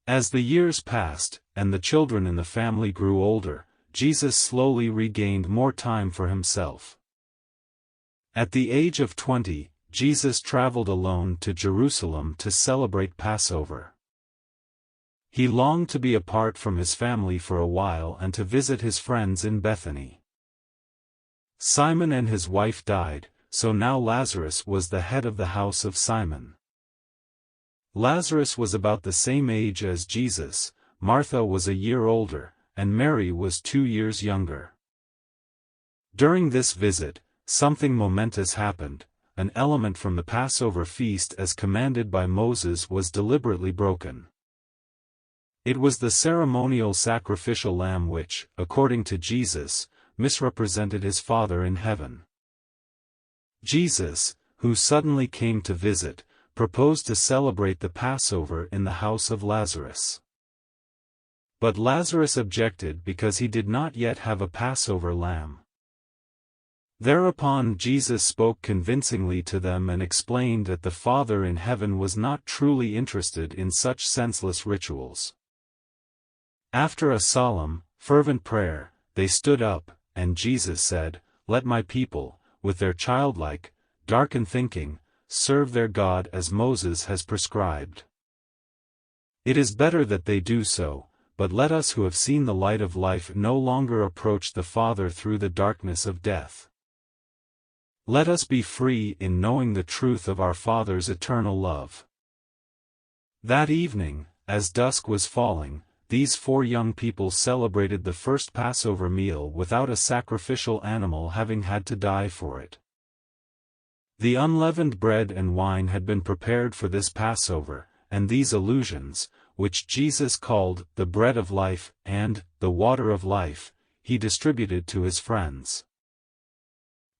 As the years passed, and the children in the family grew older, Jesus slowly regained more time for himself. At the age of 20, Jesus traveled alone to Jerusalem to celebrate Passover. He longed to be apart from his family for a while and to visit his friends in Betany. Simon and his wife died, so now Lazarus was the head of the house of Simon. Lazarus was about the same age as Jesus, Martha was a year older, and Mary was 2 years younger. During this visit, something momentous happened. An element from the Passover feast as commanded by Moses was deliberately broken. It was the ceremonial sacrificial lamb which, according to Jesus, misrepresented his Father in heaven. Jesus, who suddenly came to visit, proposed to celebrate the Passover in the house of Lazarus. But Lazarus objected because he did not yet have a Passover lamb. Thereupon Jesus spoke convincingly to them and explained that the Father in heaven was not truly interested in such senseless rituals. After a solemn, fervent prayer, they stood up, and Jesus said, "Let my people, with their childlike, darkened thinking, serve their God as Moses has prescribed. It is better that they do so, but let us who have seen the light of life no longer approach the Father through the darkness of death. Let us be free in knowing the truth of our Father's eternal love." That evening, as dusk was falling, these 4 young people celebrated the first Passover meal without a sacrificial animal having had to die for it. The unleavened bread and wine had been prepared for this Passover, and these allusions, which Jesus called the bread of life and the water of life, he distributed to his friends.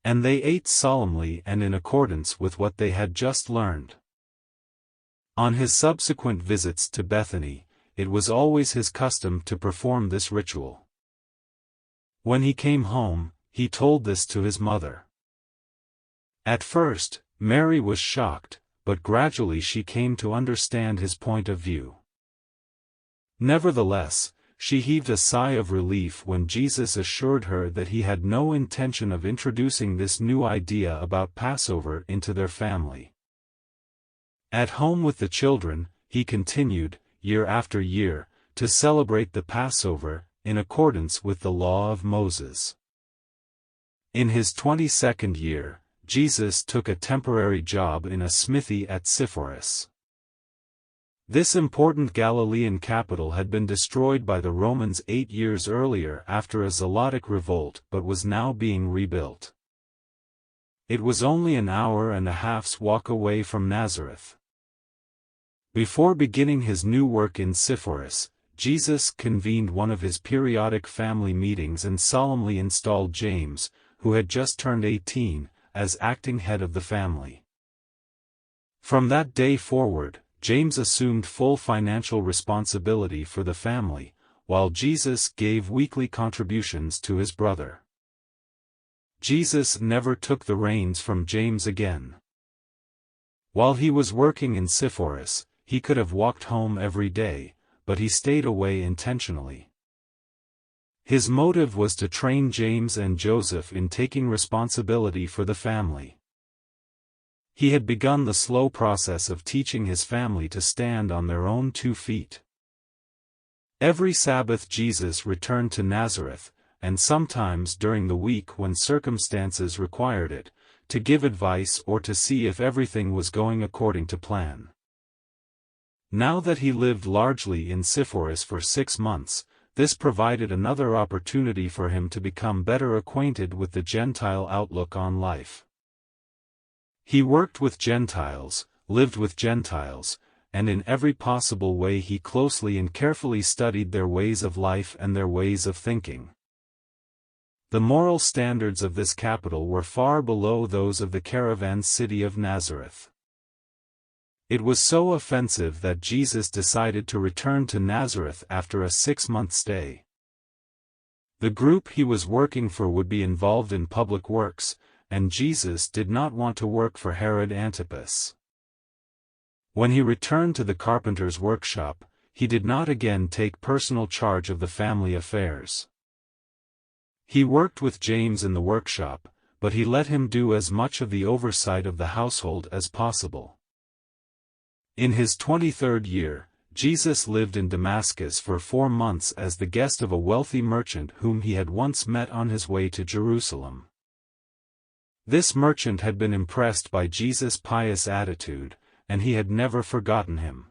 And they ate solemnly and in accordance with what they had just learned. On his subsequent visits to Bethany, it was always his custom to perform this ritual. When he came home, he told this to his mother. At first, Mary was shocked, but gradually she came to understand his point of view. Nevertheless, she heaved a sigh of relief when Jesus assured her that he had no intention of introducing this new idea about Passover into their family. At home with the children, he continued, year after year, to celebrate the Passover, in accordance with the law of Moses. In his 22nd year, Jesus took a temporary job in a smithy at Sepphoris. This important Galilean capital had been destroyed by the Romans 8 years earlier after a Zelotic revolt but was now being rebuilt. It was only an hour and a half's walk away from Nazareth. Before beginning his new work in Sepphoris, Jesus convened one of his periodic family meetings and solemnly installed James, who had just turned 18, as acting head of the family. From that day forward, James assumed full financial responsibility for the family, while Jesus gave weekly contributions to his brother. Jesus never took the reins from James again. While he was working in Sepphoris, he could have walked home every day, but he stayed away intentionally. His motive was to train James and Joseph in taking responsibility for the family. He had begun the slow process of teaching his family to stand on their own 2 feet. Every Sabbath Jesus returned to Nazareth, and sometimes during the week when circumstances required it, to give advice or to see if everything was going according to plan. Now that he lived largely in Sepphoris for 6 months, this provided another opportunity for him to become better acquainted with the Gentile outlook on life. He worked with Gentiles, lived with Gentiles, and in every possible way he closely and carefully studied their ways of life and their ways of thinking. The moral standards of this capital were far below those of the caravan city of Nazareth. It was so offensive that Jesus decided to return to Nazareth after a 6-month stay. The group he was working for would be involved in public works, and Jesus did not want to work for Herod Antipas. When he returned to the carpenter's workshop, he did not again take personal charge of the family affairs. He worked with James in the workshop, but he let him do as much of the oversight of the household as possible. In his 23rd year, Jesus lived in Damascus for 4 months as the guest of a wealthy merchant whom he had once met on his way to Jerusalem. This merchant had been impressed by Jesus' pious attitude, and he had never forgotten him.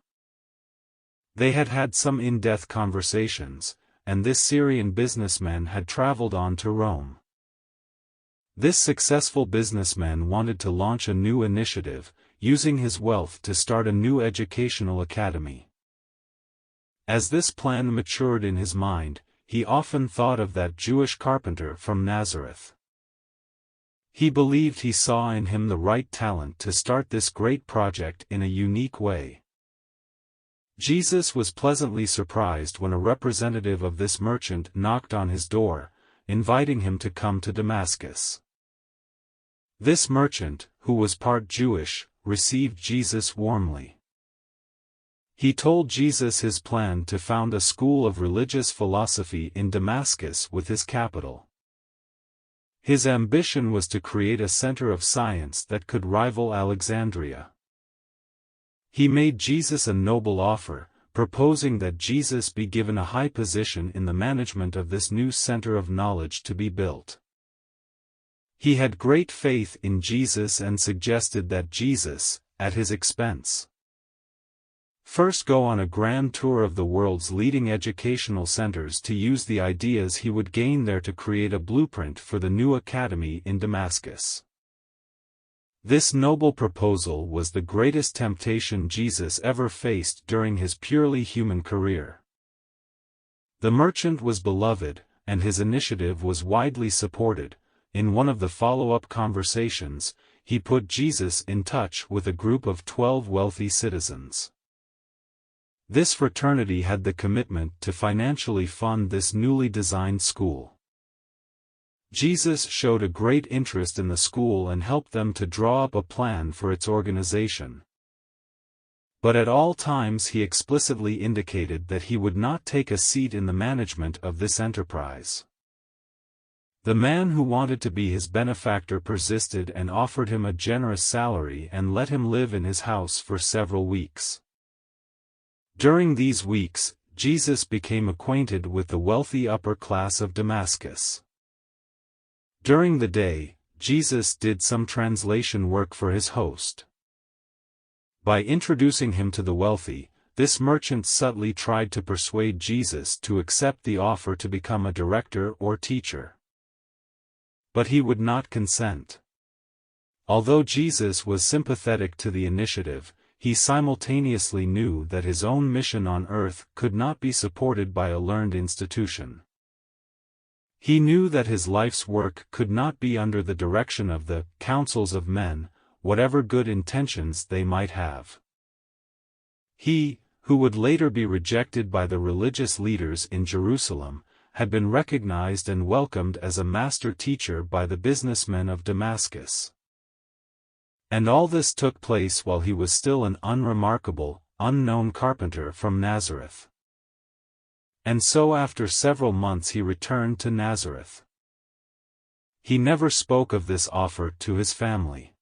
They had had some in-depth conversations, and this Syrian businessman had traveled on to Rome. This successful businessman wanted to launch a new initiative, using his wealth to start a new educational academy. As this plan matured in his mind, he often thought of that Jewish carpenter from Nazareth. He believed he saw in him the right talent to start this great project in a unique way. Jesus was pleasantly surprised when a representative of this merchant knocked on his door, inviting him to come to Damascus. This merchant, who was part Jewish, received Jesus warmly. He told Jesus his plan to found a school of religious philosophy in Damascus with his capital. His ambition was to create a center of science that could rival Alexandria. He made Jesus a noble offer, proposing that Jesus be given a high position in the management of this new center of knowledge to be built. He had great faith in Jesus and suggested that Jesus, at his expense, first go on a grand tour of the world's leading educational centers to use the ideas he would gain there to create a blueprint for the new academy in Damascus. This noble proposal was the greatest temptation Jesus ever faced during his purely human career. The merchant was beloved, and his initiative was widely supported. In one of the follow-up conversations, he put Jesus in touch with a group of 12 wealthy citizens. This fraternity had the commitment to financially fund this newly designed school. Jesus showed a great interest in the school and helped them to draw up a plan for its organization. But at all times he explicitly indicated that he would not take a seat in the management of this enterprise. The man who wanted to be his benefactor persisted and offered him a generous salary and let him live in his house for several weeks. During these weeks, Jesus became acquainted with the wealthy upper class of Damascus. During the day, Jesus did some translation work for his host. By introducing him to the wealthy, this merchant subtly tried to persuade Jesus to accept the offer to become a director or teacher. But he would not consent. Although Jesus was sympathetic to the initiative, he simultaneously knew that his own mission on earth could not be supported by a learned institution. He knew that his life's work could not be under the direction of the counsels of men, whatever good intentions they might have. He, who would later be rejected by the religious leaders in Jerusalem, had been recognized and welcomed as a master teacher by the businessmen of Damascus. And all this took place while he was still an unremarkable, unknown carpenter from Nazareth. And so after several months he returned to Nazareth. He never spoke of this offer to his family.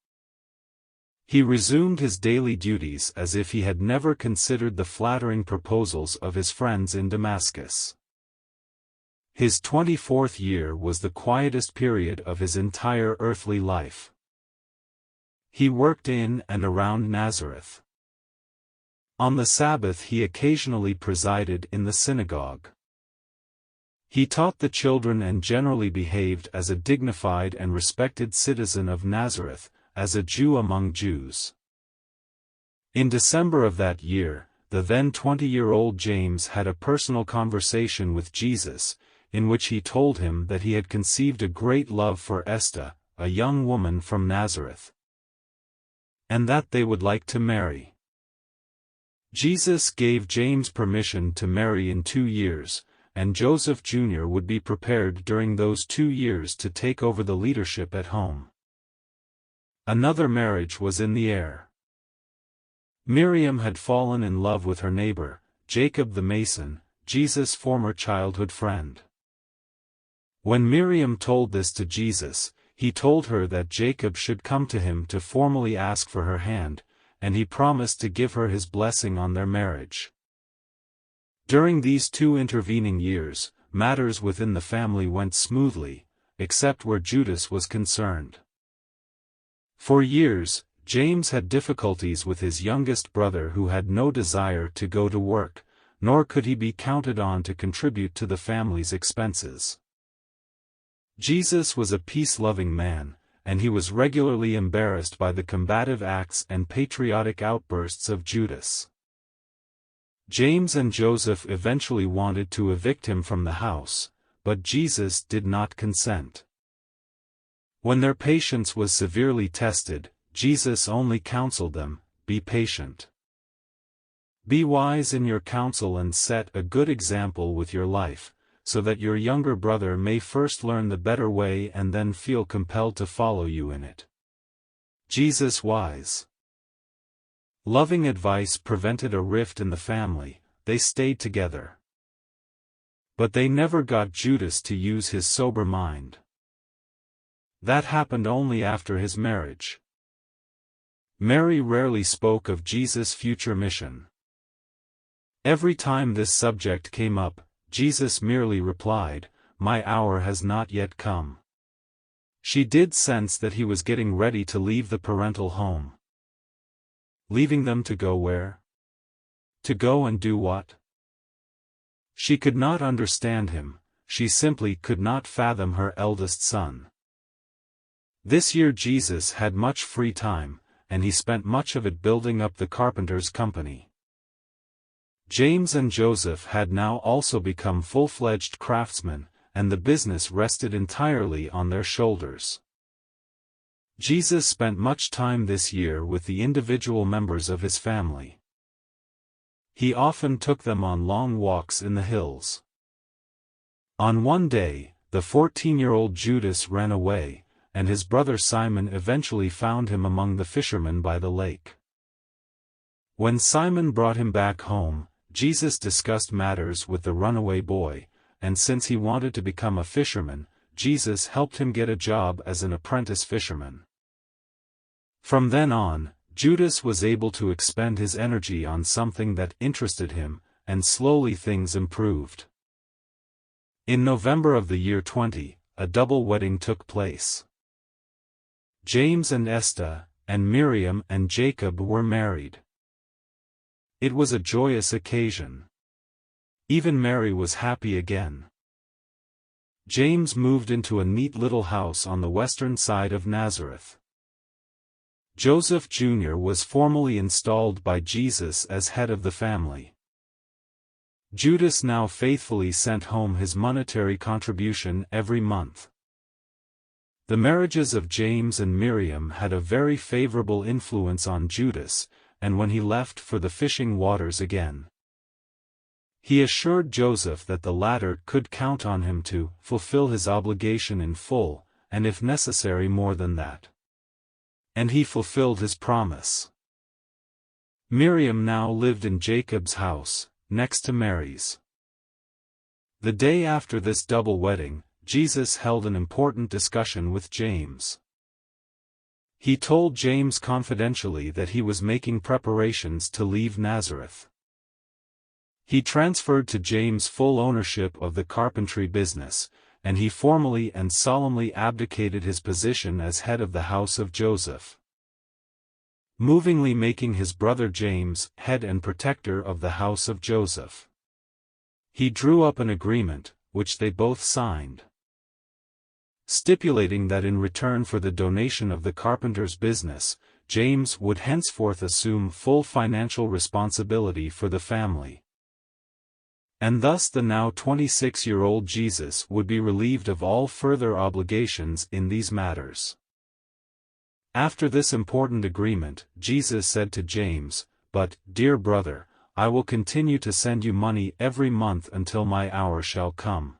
He resumed his daily duties as if he had never considered the flattering proposals of his friends in Damascus. His 24th year was the quietest period of his entire earthly life. He worked in and around Nazareth. On the Sabbath he occasionally presided in the synagogue. He taught the children and generally behaved as a dignified and respected citizen of Nazareth, as a Jew among Jews. In December of that year, the then 20-year-old James had a personal conversation with Jesus, in which he told him that he had conceived a great love for Esther, a young woman from Nazareth, and that they would like to marry. Jesus gave James permission to marry in 2 years, and Joseph Jr. would be prepared during those 2 years to take over the leadership at home. Another marriage was in the air. Miriam had fallen in love with her neighbor, Jacob the Mason, Jesus' former childhood friend. When Miriam told this to Jesus, he told her that Jacob should come to him to formally ask for her hand, and he promised to give her his blessing on their marriage. During these 2 intervening years, matters within the family went smoothly, except where Judas was concerned. For years, James had difficulties with his youngest brother who had no desire to go to work, nor could he be counted on to contribute to the family's expenses. Jesus was a peace-loving man, and he was regularly embarrassed by the combative acts and patriotic outbursts of Judas. James and Joseph eventually wanted to evict him from the house, but Jesus did not consent. When their patience was severely tested, Jesus only counseled them, "Be patient. Be wise in your counsel and set a good example with your life, so that your younger brother may first learn the better way and then feel compelled to follow you in it." Jesus' wise, loving advice prevented a rift in the family. They stayed together. But they never got Judas to use his sober mind. That happened only after his marriage. Mary rarely spoke of Jesus' future mission. Every time this subject came up, Jesus merely replied, "My hour has not yet come." She did sense that he was getting ready to leave the parental home. Leaving them to go where? To go and do what? She could not understand him, she simply could not fathom her eldest son. This year Jesus had much free time, and he spent much of it building up the carpenter's company. James and Joseph had now also become full-fledged craftsmen, and the business rested entirely on their shoulders. Jesus spent much time this year with the individual members of his family. He often took them on long walks in the hills. On one day, the 14-year-old Judas ran away, and his brother Simon eventually found him among the fishermen by the lake. When Simon brought him back home, Jesus discussed matters with the runaway boy, and since he wanted to become a fisherman, Jesus helped him get a job as an apprentice fisherman. From then on, Judas was able to expend his energy on something that interested him, and slowly things improved. In November of the year 20, a double wedding took place. James and Esther, and Miriam and Jacob were married. It was a joyous occasion. Even Mary was happy again. James moved into a neat little house on the western side of Nazareth. Joseph Jr. was formally installed by Jesus as head of the family. Judas now faithfully sent home his monetary contribution every month. The marriages of James and Miriam had a very favorable influence on Judas, and when he left for the fishing waters again, he assured Joseph that the latter could count on him to fulfill his obligation in full, and if necessary more than that. And he fulfilled his promise. Miriam now lived in Jacob's house, next to Mary's. The day after this double wedding, Jesus held an important discussion with James. He told James confidentially that he was making preparations to leave Nazareth. He transferred to James full ownership of the carpentry business, and he formally and solemnly abdicated his position as head of the house of Joseph, movingly making his brother James head and protector of the house of Joseph. He drew up an agreement, which they both signed, stipulating that in return for the donation of the carpenter's business, James would henceforth assume full financial responsibility for the family. And thus the now 26-year-old Jesus would be relieved of all further obligations in these matters. After this important agreement, Jesus said to James, "But, dear brother, I will continue to send you money every month until my hour shall come.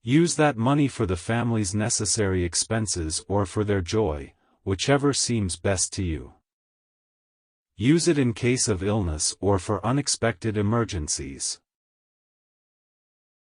Use that money for the family's necessary expenses or for their joy, whichever seems best to you." Use it in case of illness or for unexpected emergencies.